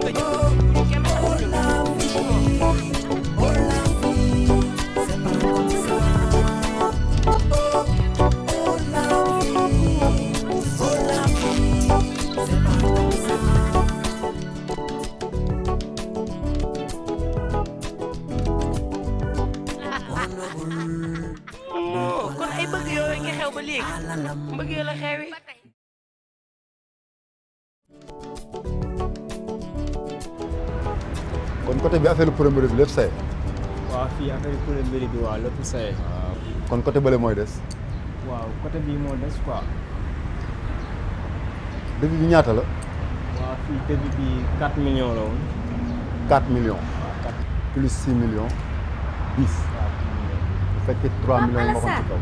nga jël bu ñu kenn xamul ñu kon ay bëgg yooyu nga xew ba léegi mbëggee la xewi kon côté bi affaire premier bi lépp say. waaw fii affaire premier bi waaw lépp say. kon côté bële mooy des. waaw côté bii moo des quoi. début bi ñaata la. waaw fii début bi 4 millions la woon. 4 millions. waaw 4 plus 6 millions 10. bu fekkee 3 millions yi ma ko ci kaw.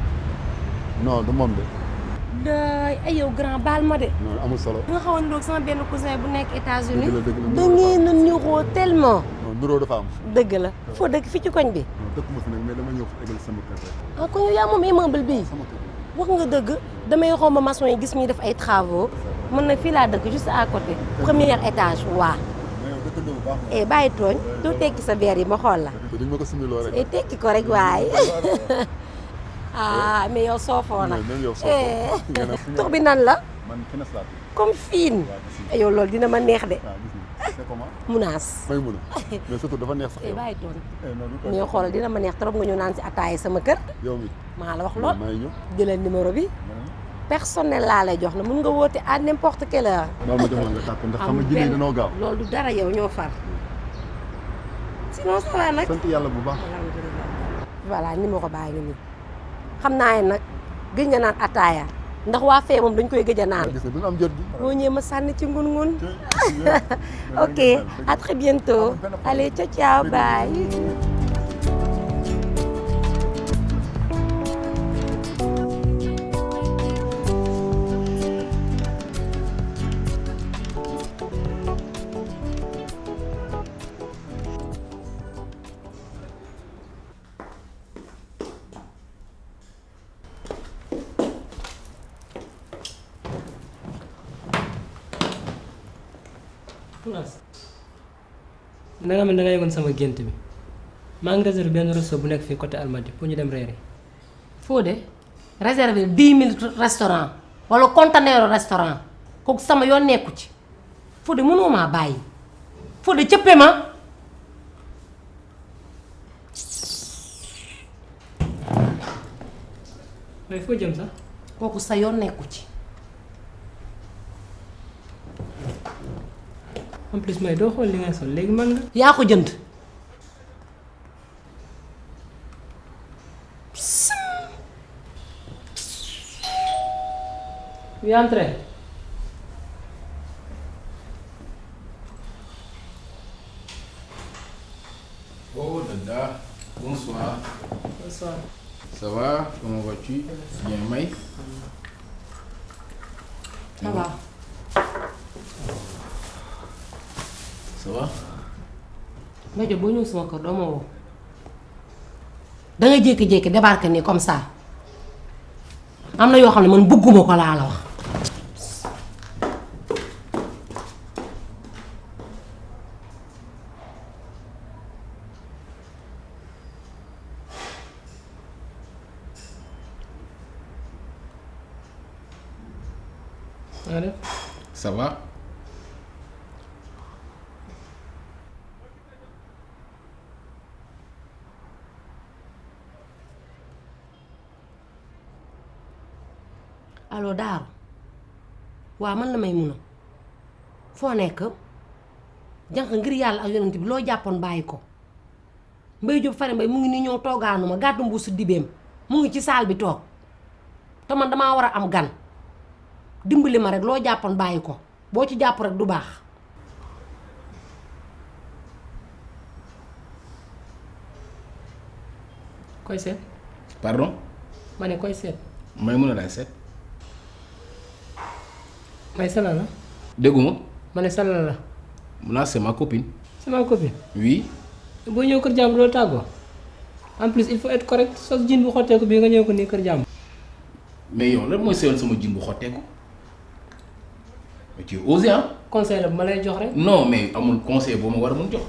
non du moom de. ay yow grand baal ma de. non amul solo. nga xaw a niroog sama benn cousin bu nekk États-Unis dëgg la dëgg la da ngeen a niroo tellement. non niroo dafa am. dëgg la foo dëkk fii ci koñ bi. non dëkk ma fi nag mais dama ñëw fi égal sama kër rek. ah kon yow yaa moom immeuble bii. sama kër wax nga dëgg damay xomba maçon yi gis ñuy def ay travaux mën na fii laa dëkk juste à côté premier étage waa. mais yow dëkk bu baax eh bàyyi tooñ doo tekki sa verre yi ma xool la. dañ ma ko similoo rek. eh tekki ko rek waaye. ah mais yow soofoo na. même yow soofoo. tur bi nan la. man finance laa comme fiin. yow loolu dina ma neex de. waaw gis nga c'est comment. munaas. may mun a mais surtout dafa neex sax eh yow. bàyyi tooñ. non du mais xoolal dina ma neex trop nga ñu naan si ataaya sama kër. yow mi maa la wax lool may ñëw. jëlal numéro bi. personnel laa lay jox na mun nga woote à n'importe quelle heure. loolu ma jox la nga tàpp ndax xam nga jigéen dañoo gaaw. loolu du dara yow ñoo far. sinon ça va nag. sant yàlla bu baax. alhamdulilah. voilà numéro baa ngi nii. xam naa ne nag gëj nga naan ataaya ndax waa fee moom dañ koy gëj a naan. gis nga duñu am jot gi. boo ñëwee ma sànni ci ngun-ngun. ok à très bientôt. allez ciao ciao bye. da nga mel da nga yegoon sama gént bi maa ngi réservé benn resto bu nekk fii côté Almadies pour ñu dem reeri. Fodé réservé 10 000 restaurant wala conteneur restaurant kooku sama yoon nekku ci Fodé mënoo maa bàyyi Fodé cëppe ma. waaye foo jëm sax. kooku sa yoon nekku ci. en plus may doo xool li ngay sol léegi man nga. yaa ko jënd. oui entrez. Oh Dada, bonsoir. Bonsoir. Ça va? Comment vas-tu? Bien, May? ça va. Ça va? Mbéjo boo ñëw sama kër doo ma woo. dangay jékki-jékki débarquer nii comme ça am na yoo xam ne man bëgguma ko laa la wax. Allez. Ça va? allo Daaru waaw man la may mun a foo nekk jànq ngir yàlla ak yonent bi loo jàppoon bàyyi ko Mbay Jóob Fari Mbay mu ngi nii ñëw toogaanu ma gàddu mbuusu dibeem mu ngi ci saal bi toog te man damaa war a am gan dimbali ma rek loo jàppoon bàyyi ko boo ci jàpp rek du baax. koy seet. Pardon? ma ne koy seet. May mën a laay seet. may sala la. Dégguma. ma ne sala la. Là, c'est ma copine. c'est ma copine. Oui. boo ñëw kër jàmbur loolu tàggoo en plus il faut être correct sos jean bu xotteeku bii nga ñëw ko nii kër jàmbur. Mais yow lan mooy seyoon sama jin bu xotteeku. mais tu as osé hein. conseil la bu ma lay jox rek. non mais amul conseil boo ma war a mun jox.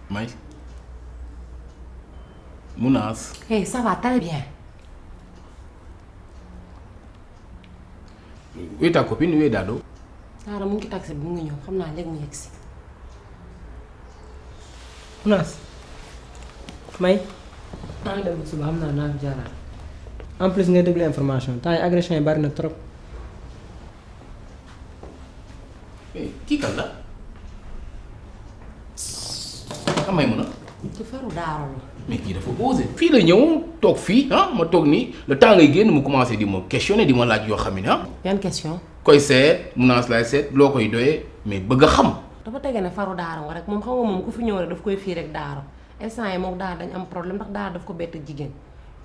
May Mounass. hey ça va très bien. Où est ta copine? Où est Dado? Daara mu ngi taxi bi mu ngi ñëw xam naa léegi mu yegg si. Mounass may maa ngi dem ba suba xam naa naa fi jaaraat en plus nga déglu information temps yi agression yi bari na trop. mais kii kan la? May mun a. ci faru Daara la. mais kii dafa osé. fii la ñëw toog fii ah ma toog nii le temps ngay génn mu commencé di ma questionner di ma laaj yoo xam ne ah. yan question. koy seet Mounass laay seet loo koy doyee mais bëgg a xam. dafa tege ne faru Daara nga rek moom xam nga moom ku fi ñëw rek daf koy fii rek Daara instant yi moom Daara dañ am problème ndax Daara daf ko bett jigéen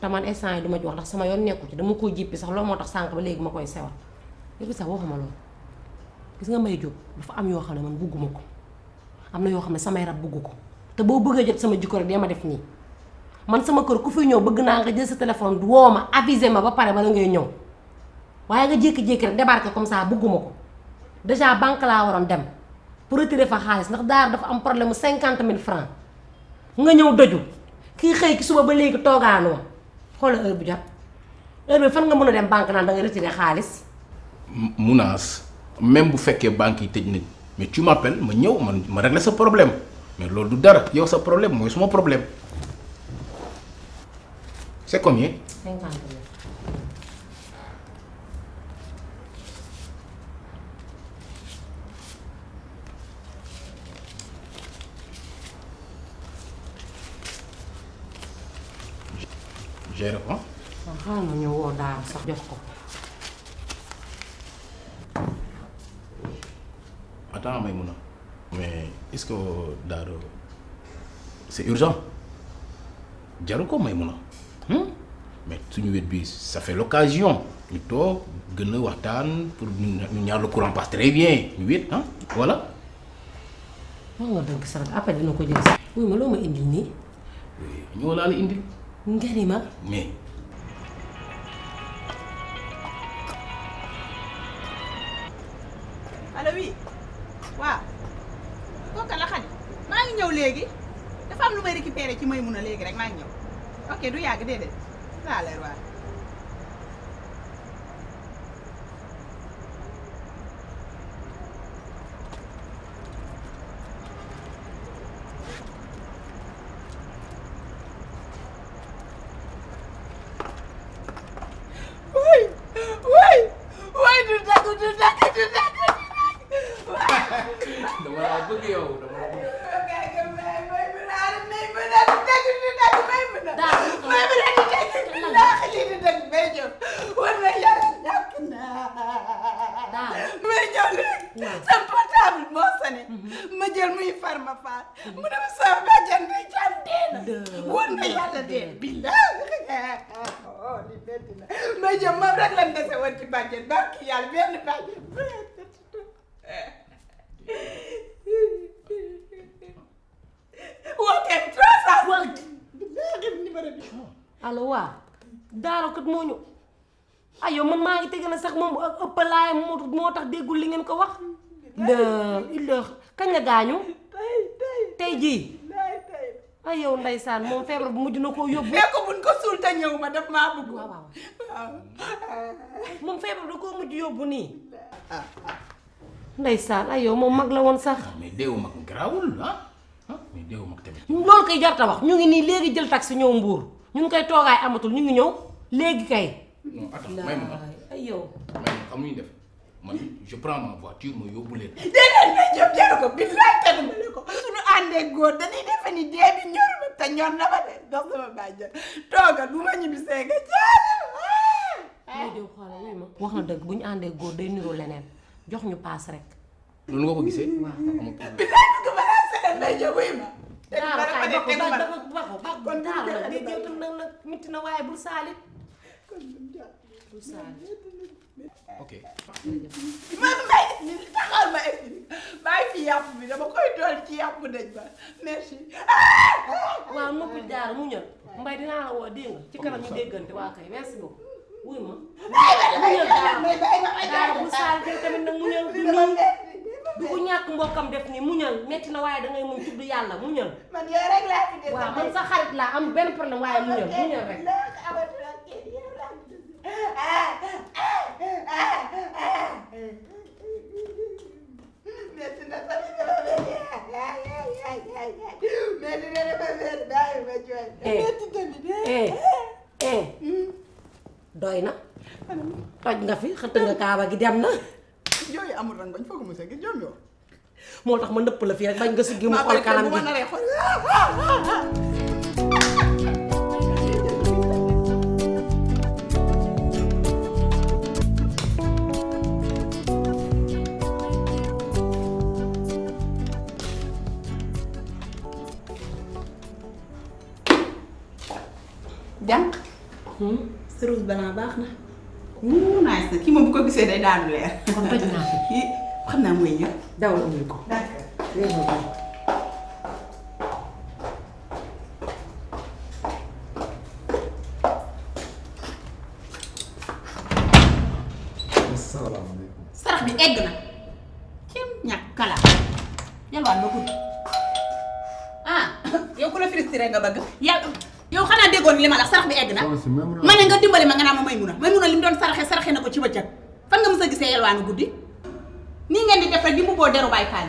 te man instant yi du ma ci wax ndax sama yoon nekku ci dama ko jippi sax loolu moo tax sànq ba léegi ma koy sewal léegi sax waxuma loolu gis nga May Jóob dafa am yoo xam ne man bugguma ko am na yoo xam ne samay rab bugg ko te boo bëggee jot sama jikko rek dama def nii man sama kër ku fi ñëw bëgg naa nga jël sa téléphone woo ma aviser ma ba pare bala ngay ñëw waaye nga jékki-jékki rek débarquer comme ça bëgguma ko déjà banque laa waroon dem pour retirer fa xaalis ndax Daara dafa am problème mu 50 000 francs nga ñëw doju kii xëy ki suba ba léegi toogaanoo xoolal heure bu jot heure bi fan nga mën a dem banque naan da nga retirer xaalis. Mounass même bu fekkee banque yi tëj nañ mais tu m'appelles ma ñëw ma régler sa problème mais loolu du dara yow sa problème mooy suma problème c'est combien? 50 000. gère ko. waaw xaaral ma ñëw woo Daara sax jox ko. attends Maïmouna mais est-ce que Dado c'est urgent jaru ko Maïmouna mais suñu wet bi ça fait l'occasion ñu toog gën a waxtaan pour ñu ñaar le courant passe très bien ñu wet ah voilà. wax nga dëgg sax après dina ko jël sax. wuy ma loo ma indil nii. ñoo laa la indil. ngari ma. mais. allo oui waaw kooka la Xadi maa ngi ñëw léegi dafa am lu may récupérer ci Maymuna léegi rek maa ngi ñëw ok du yàgg déedéet laa leer waaw. dama la bëgg yow dama la bëgg. sama portable moo sonné ma jël muy Farma Fall mu ne ma sama bàjjan di jàndee na wóor na yàlla dee billahi li metti na ma jëm moom rek lan dese woon ci bàjjan barki yàlla benn bàjjan woote 300 numéro bi allo waa Daara kat moo ñu ay yow man maa ngi tege na sax moom ëppalaay moo tax déggul li ngeen ko wax. la kañ la gaañu. tey jii. ay yow ndeysaan moom feebar bu mujj na koo yóbbu. fekk buñ ko suul te ñëw ma daf maa bëgg. waaw moom feebar da koo mujj yóbbu nii. ndeysaan ay yow moom mag la woon sax. mais deewu mag garaawul ah mais deewu mag tamit. loolu koy jarta wax ñu ngi nii léegi jël taxi ñëw Mbuur ñun koy toogaay amatul ñu ngi ñëw léegi kay. non attends Maïmouna ay yow. Maïmouna xam nga def man je prends ma voiture ma yóbbu leen. déedéet may jëm jaru ko billaay tegu ma ne ko suñu àndee góor dañuy defe ni dee bi ñor ma te ñor na ma de dox sama bàjjan toogal bu ma ñibbisee nga jaale may jëw xoolal wuy ma wax na dëgg bu ñu àndee góor day niroo leneen jox ñu paas rek. loolu nga ko gisee. waaw billaay bëgg ma laa seen may jëm wuy ma Daara kay ba ko Daara ba ko Daara nag day jëw tam nag mitti na waaye bul saalit ok. man mbay taxal ma expliqué bàyyi fi yàpp bi dama koy dool ci yàpp dëj ba merci. waaw noppi jaar mu ñëw mbay dinaa la woo dégg nga ci kanam ñu déggante waa kay merci beaucoup wuy ma daara bu saal bi tamit nag mu ñëw du ko ñàkk mbokkam def nii muñal metti na waaye dangay muñ tudd yàlla muñal. man yow rek laa fi def. waaw man sa xarit laa am benn problème waaye muñal rek. metti na tamit dama metti na dama bàyyi ma jooy. metti tamit. doy na. toj nga fi xëtt nga kaaba gi dem na. yooyu amul ran bañ foog mu sëgg joom yow. moo tax ma nëpp la fii rek bañ nga siggi mu xool kanam gi. jànq. sa rouge blanc baax na. nice na kii moom bu ko gisee day daanu leer. kon toj naa fi. xam naa mooy ñëw. dawal amul ko. asalaamaaleykum. sarax bi egg na. kenn ñàkk kala. yalwaan ba gudd. ah yow ku la frustré nga bëgg. yow xanaa déggoon li ma la sarax bi egg na. ma ne nga dimbali ma nga naa ma Maymuna li mu doon saraxe na ko ci bëccëg. fan nga mës a gisee yalwaanu guddi. nii ngeen di def rek di mbubboo deru Baay Faal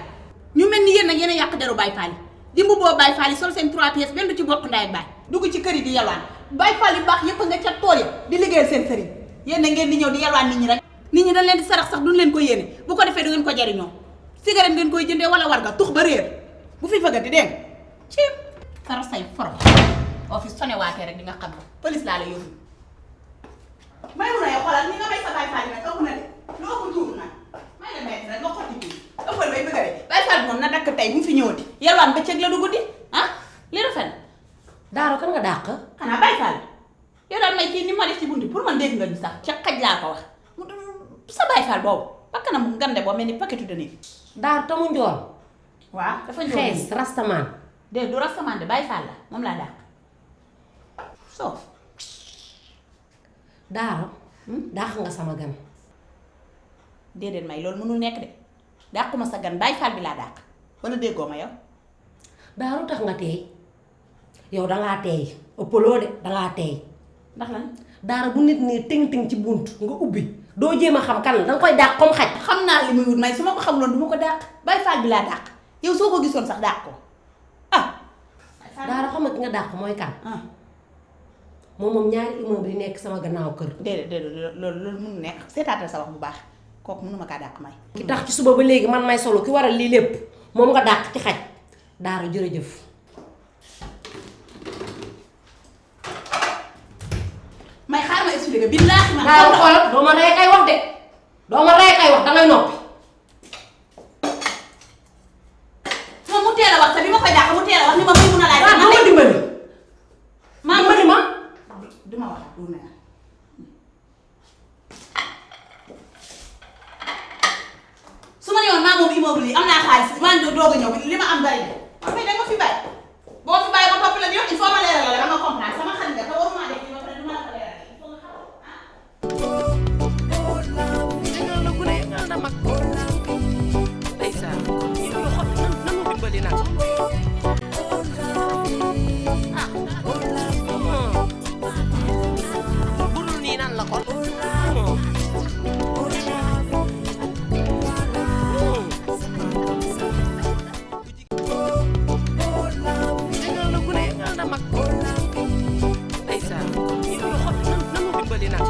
ñu mel ni yéen nag yéen a yàq deru Baay Faal di mbubboo Baay Faal sol seen 3 pièces benn du ci bokk ndaay ak baay dugg ci kër yi di yalwaan Baay Faal yu baax yëpp nga ca tool ya di liggéeyal seen sëriñ yéen na ngeen di ñëw di yalwaan nit ñi rek nit ñi dañ leen di sarax sax duñ leen ko yéene bu ko defee du ngeen ko jariñoo cigarette ngeen koy jëndee wala warga tux ba réer bu fi fëggati dégg nga ci sara say foro office sone waatee rek di nga xam ne police laa la yóbbu Maymuna yow xoolal ni nga may sa Baay Faal yi nag ëpp na de lu ëpp tuuru nag may la metti rek nga xotti bii ëppal bay bëgg a de Baay Faal bi moom na dakk tey bu mu fi ñëwati yalwaan bëccëg la du guddi ah li rafet na Daaro kan nga dàq. xanaa Baay Faal yow daal may kii ni ma def ci bunti pour man dégg nga ñu sax ca xaj laa ko wax sa Baay Faal boobu bakkanam ngande boo mel ni paquetu de nii Daaro tamu njool. waaw dafa njool xees rastamaan. de du rastamaan de Baay Faal la moom laa dàq soo Daaro. dàq nga sama gan. déedéet may loolu mënul nekk de dàquma sa gan Baay Faal bi laa dàq wala déggoo ma yow Daaro tax nga teey yow dangaa teey ëppaloo de dangaa teey ndax lan Daaro bu nit nii ting-ting ci bunt nga ubbi doo jéem a xam kan la danga koy dàq comme xaj. xam naa li muy wut may su ma ko xamuloon du ma ko dàq Baay Faal bi laa dàq yow soo ko gisoon sax dàq ko ah Daaro xam nga ki nga dàq mooy kan. moom ñaari immeuble yi nekk sama gannaaw kër. déedéet loolu mënu nekk seetaatal sa wax bu baax kooku mënuma kaa dàq may ki tax ci suba ba léegi man may solo ki waral lii lépp moom nga dàq ci xaj Daaro jërëjëf. may xaar ma expliqué billaahi man Daaro xoolal doo ma rey kay wax de doo ma rey kay wax dangay noppi. moom mu teel a wax te bi ma koy dàq mu teel a wax ni ma may mun a laaj. waaw doo ma dimbali. maa dimbali ma. duma wax du ne su ma newoon maa moom immeuble yi am naa xaalis maa ngi doog a ñëw li ma am bari na mais danga ma fi bàyyi boo fi bàyyi ba topp la di wax il faut ma leeral la dama comprendre sama xarit nga te waruma def li ma pare duma la ko leeral il faut nga xam yëngal na gune yëngal na mag ndeysaan yow xool nanu dimbali nag budul nii nan la kon yëngal na gune yëngal na mag ndeysaan yow xool nanu dimbali nag